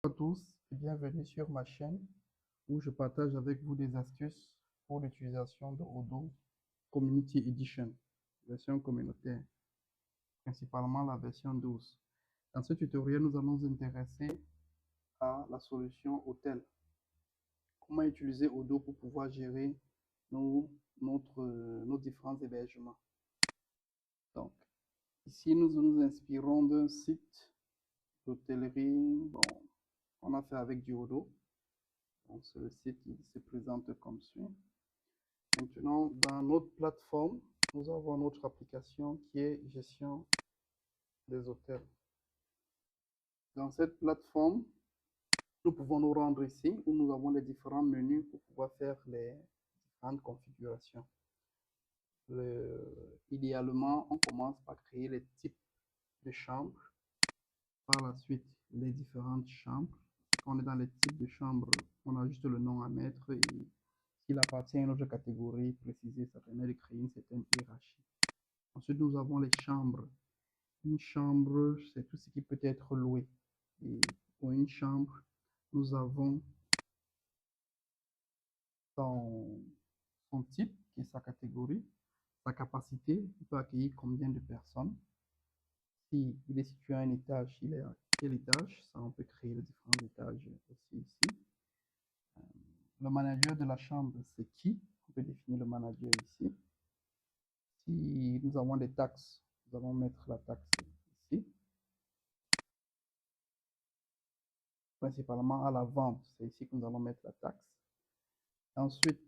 Bonjour à tous et bienvenue sur ma chaîne où je partage avec vous des astuces pour l'utilisation de Odoo Community Edition, version communautaire, principalement la version 12. Dans ce tutoriel, nous allons nous intéresser à la solution hôtel. Comment utiliser Odoo pour pouvoir gérer nos différents hébergements. Donc, ici, nous nous inspirons d'un site d'hôtellerie. Bon, on a fait avec du Odoo. Donc, le site il se présente comme suit. Maintenant, dans notre plateforme, nous avons notre application qui est gestion des hôtels. Dans cette plateforme, nous pouvons nous rendre ici où nous avons les différents menus pour pouvoir faire les différentes configurations. Idéalement, on commence par créer les types de chambres. Par la suite, les différentes chambres. Quand on est dans les types de chambres, on a juste le nom à mettre et s'il appartient à une autre catégorie précisée, ça permet de créer une certaine hiérarchie. Ensuite, nous avons les chambres. Une chambre, c'est tout ce qui peut être loué. Et pour une chambre, nous avons son type, qui est sa catégorie, sa capacité, il peut accueillir combien de personnes. Si il est situé à un étage, il est à quel étage? Ça, on peut créer les différents étages aussi ici. Le manager de la chambre, c'est qui? On peut définir le manager ici. Si nous avons des taxes, nous allons mettre la taxe ici. Principalement à la vente, c'est ici que nous allons mettre la taxe. Ensuite,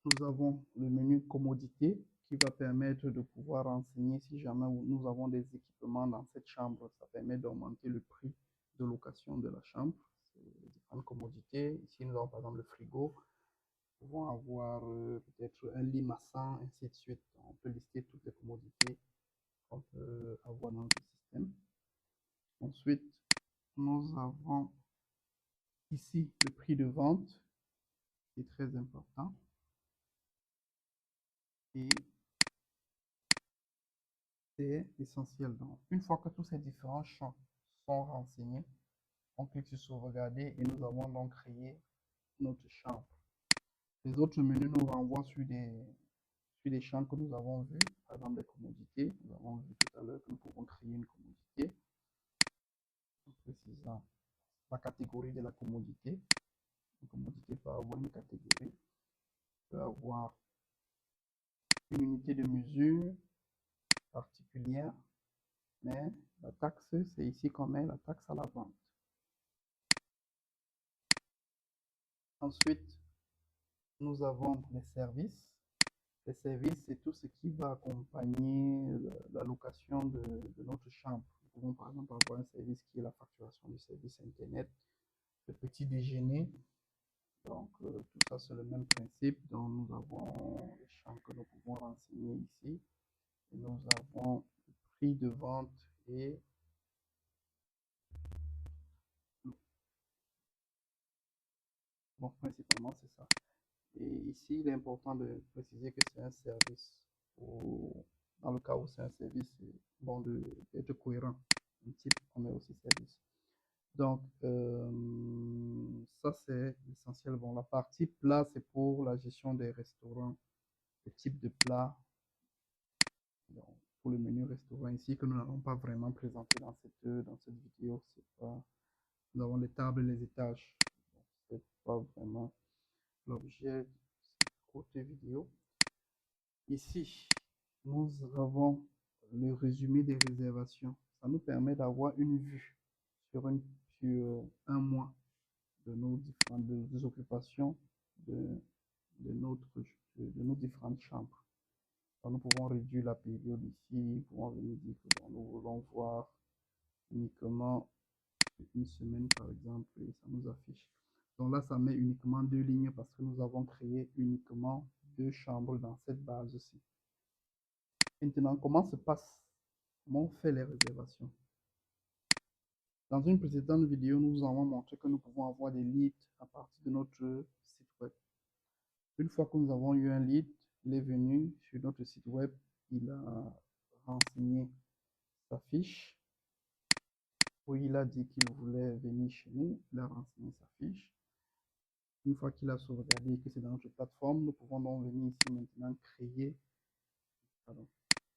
nous avons le menu commodité qui va permettre de pouvoir renseigner si jamais nous avons des équipements dans cette chambre. Ça permet d'augmenter le prix de location de la chambre. C'est différentes commodités. Ici, nous avons par exemple le frigo. Nous pouvons avoir peut-être un lit massant, ainsi de suite. On peut lister toutes les commodités qu'on peut avoir dans notre système. Ensuite, nous avons ici le prix de vente qui est très important. Et c'est essentiel. Donc, une fois que tous ces différents champs sont renseignés, on clique sur sauvegarder et nous avons donc créé notre chambre. Les autres menus nous renvoient sur des champs que nous avons vus, par exemple des commodités. Nous avons vu tout à l'heure que nous pouvons créer une commodité en précisant la catégorie de la commodité. Une commodité peut avoir une catégorie, peut avoir une unité de mesure particulière, mais la taxe, c'est ici qu'on met la taxe à la vente. Ensuite, nous avons les services. Les services, c'est tout ce qui va accompagner la location de notre chambre. Nous pouvons par exemple avoir un service qui est la facturation du service Internet, le petit déjeuner. Donc, tout ça, c'est le même principe. Donc, nous avons les chambres que nous pouvons renseigner ici. Et nous avons le prix de vente et bon, principalement, c'est ça. Et ici, il est important de préciser que c'est un service. Dans le cas où c'est un service, c'est bon d'être cohérent. Un type, on met aussi service. Donc, ça, c'est l'essentiel. Bon, la partie plat, c'est pour la gestion des restaurants, le type de plat. Donc, pour le menu restaurant ici, que nous n'allons pas vraiment présenter dans cette vidéo. Pas, nous avons les tables et les étages. Ce n'est pas vraiment l'objet de cette courte vidéo. Ici, nous avons le résumé des réservations. Ça nous permet d'avoir une vue sur un mois de nos différentes occupations de nos différentes chambres. Donc, nous pouvons réduire la période ici, nous pouvons venir dire que bon, nous voulons voir uniquement une semaine par exemple et ça nous affiche. Donc là, ça met uniquement 2 lignes parce que nous avons créé uniquement 2 chambres dans cette base-ci. Maintenant, comment on fait les réservations? Dans une précédente vidéo, nous vous avons montré que nous pouvons avoir des leads à partir de notre site web. Une fois que nous avons eu un lead, il est venu sur notre site web, il a renseigné sa fiche où il a dit qu'il voulait venir chez nous, il a renseigné sa fiche. Une fois qu'il a sauvegardé que c'est dans notre plateforme, nous pouvons donc venir ici maintenant créer, pardon,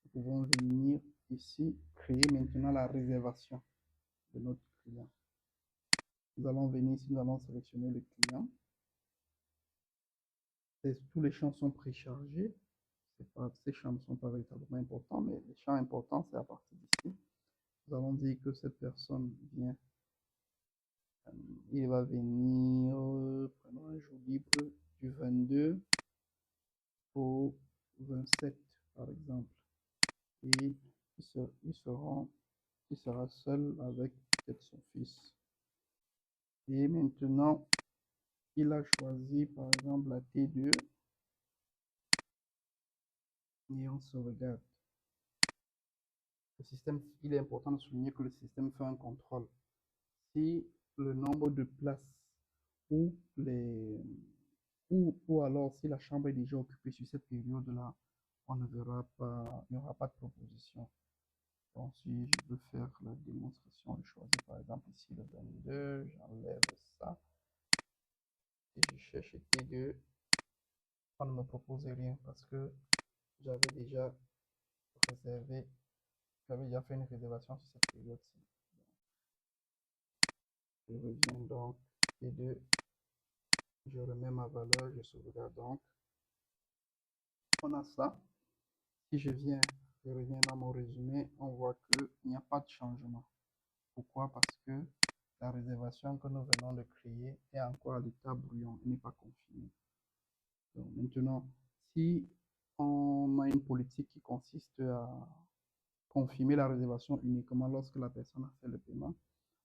nous pouvons venir ici créer maintenant la réservation de notre client. Nous allons venir ici, nous allons sélectionner le client. Tous les champs sont préchargés. Ces champs ne sont pas véritablement importants, mais les champs importants, c'est à partir d'ici. Nous allons dire que cette personne vient, il va venir, prenons un jour libre du 22 au 27, par exemple. Et il sera seul avec peut-être son fils. Et maintenant, il a choisi, par exemple, la T2. Et on se regarde. Le système, il est important de souligner que le système fait un contrôle. Si le nombre de places ou alors si la chambre est déjà occupée sur cette période-là, on ne verra pas, il n'y aura pas de proposition. Donc si je veux faire la démonstration, je choisis par exemple ici le 22, j'enlève ça et je cherche T2. On ne me propose rien parce que j'avais déjà réservé, j'avais déjà fait une réservation sur cette période-ci. Je reviens donc T2, je remets ma valeur, je sauvegarde donc. On a ça. Si je reviens dans mon résumé, on voit qu'il n'y a pas de changement. Pourquoi? Parce que la réservation que nous venons de créer est encore à l'état brouillon, elle n'est pas confirmée. Donc maintenant, si on a une politique qui consiste à confirmer la réservation uniquement lorsque la personne a fait le paiement,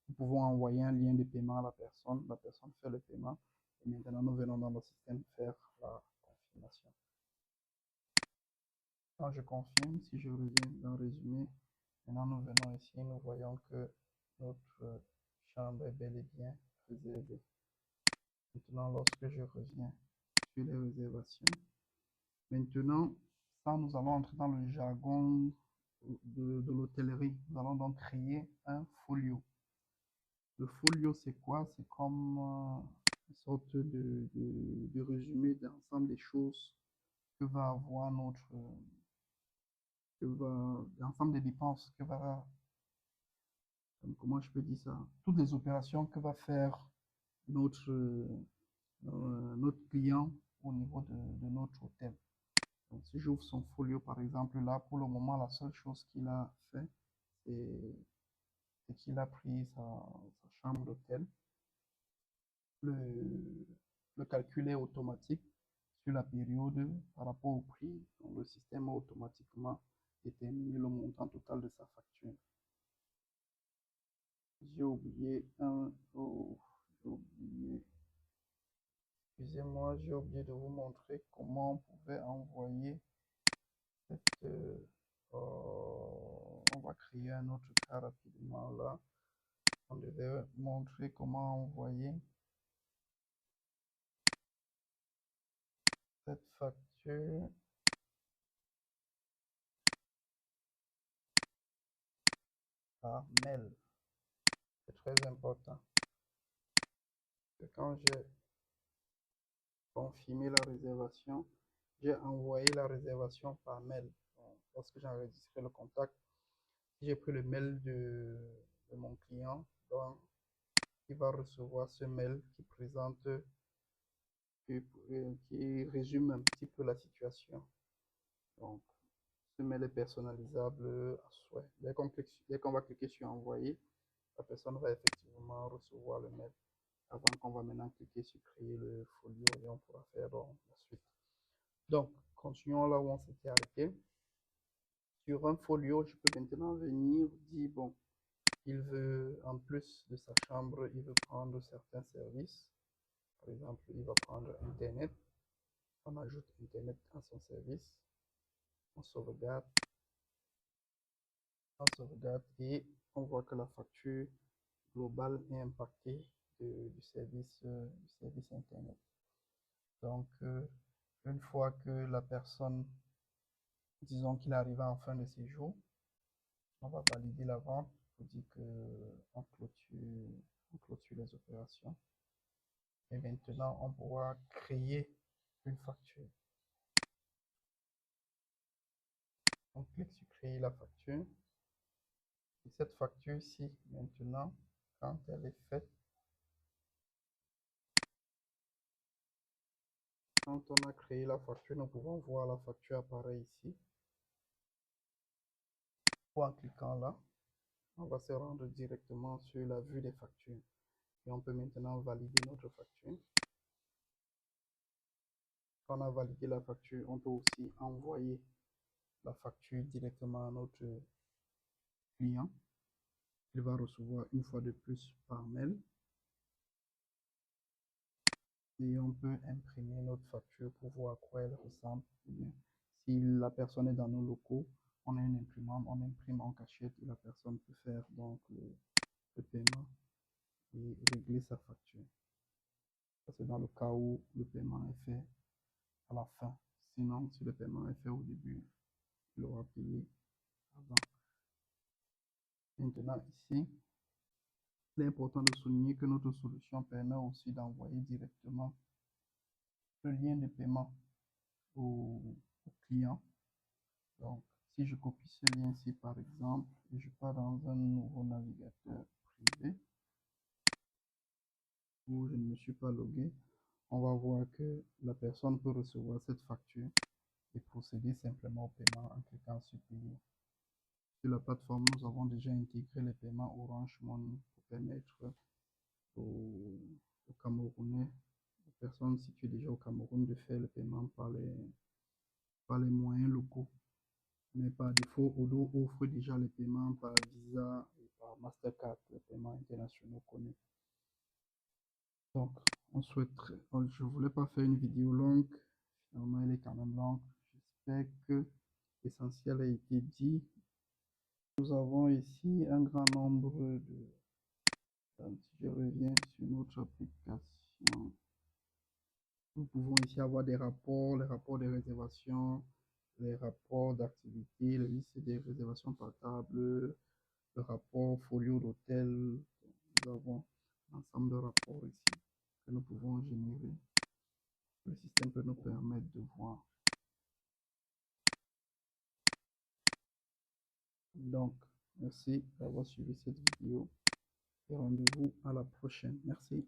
nous pouvons envoyer un lien de paiement à la personne fait le paiement, et maintenant nous venons dans le système faire la confirmation. Quand je confirme, si je reviens dans le résumé, maintenant nous venons ici, nous voyons que notre chambre est bel et bien réservée. Maintenant, lorsque je reviens sur les réservations, maintenant, ça, nous allons entrer dans le jargon de l'hôtellerie. Nous allons donc créer un folio. Le folio, c'est quoi? C'est comme une sorte de résumé d'ensemble des choses que va avoir l'ensemble des dépenses que va, comment je peux dire ça? Toutes les opérations que va faire notre, notre client au niveau de notre hôtel. Donc, si j'ouvre son folio, par exemple, là, pour le moment, la seule chose qu'il a fait, c'est qu'il a pris sa chambre d'hôtel. Le calcul est automatique sur la période par rapport au prix. Donc, le système a automatiquement déterminé le montant total de sa facture. J'ai oublié excusez-moi, j'ai oublié de vous montrer comment on pouvait envoyer cette, on va créer un autre cas rapidement là. On devait montrer comment envoyer cette facture par mail. C'est très important. Que quand j'ai confirmé la réservation, j'ai envoyé la réservation par mail. Donc, lorsque j'ai enregistré le contact, j'ai pris le mail de mon client, donc il va recevoir ce mail qui présente, qui résume un petit peu la situation. Donc, ce mail est personnalisable à souhait. Dès qu'on va cliquer sur envoyer, la personne va effectivement recevoir le mail avant qu'on va maintenant cliquer sur créer le folio et on pourra faire donc la suite. Donc, continuons là où on s'était arrêté. Sur un folio, je peux maintenant venir dire, bon, il veut, en plus de sa chambre, il veut prendre certains services. Par exemple, il va prendre Internet. On ajoute Internet à son service. On sauvegarde et on voit que la facture globale est impactée du service Internet. Donc, une fois que la personne, disons qu'il arrive en fin de séjour, on va valider la vente. vous dis que on clôture les opérations. Et maintenant, on pourra créer une facture. On clique sur créer la facture. Et cette facture-ci, maintenant, quand elle est faite, quand on a créé la facture, nous pouvons voir la facture apparaître ici. Ou en cliquant là, on va se rendre directement sur la vue des factures. Et on peut maintenant valider notre facture. Quand on a validé la facture, on peut aussi envoyer la facture directement à notre client. Il va recevoir une fois de plus par mail. Et on peut imprimer notre facture pour voir à quoi elle ressemble. Si la personne est dans nos locaux, on a une imprimante, on imprime en cachette et la personne peut faire donc le paiement et régler sa facture. Ça, c'est dans le cas où le paiement est fait à la fin. Sinon, si le paiement est fait au début, il aura payé avant. Maintenant, ici, il est important de souligner que notre solution permet aussi d'envoyer directement le lien de paiement au client. Donc, si je copie ce lien-ci, par exemple, et je pars dans un nouveau navigateur privé où je ne me suis pas logué, on va voir que la personne peut recevoir cette facture et procéder simplement au paiement en cliquant sur payer. Sur la plateforme, nous avons déjà intégré les paiements Orange Money pour permettre aux Camerounais, aux personnes situées déjà au Cameroun, de faire le paiement par les moyens locaux. Mais par défaut, Odoo offre déjà les paiements par Visa et par Mastercard, les paiements internationaux connus. Donc, je voulais pas faire une vidéo longue, finalement elle est quand même longue. J'espère que l'essentiel a été dit. Nous avons ici un grand nombre de... Si je reviens sur notre application, nous pouvons ici avoir des rapports, les rapports de réservation, les rapports d'activité, la liste des réservations par table, le rapport folio d'hôtel. Nous avons l'ensemble de rapports ici que nous pouvons générer. Le système peut nous permettre de voir. Donc, merci d'avoir suivi cette vidéo et rendez-vous à la prochaine. Merci.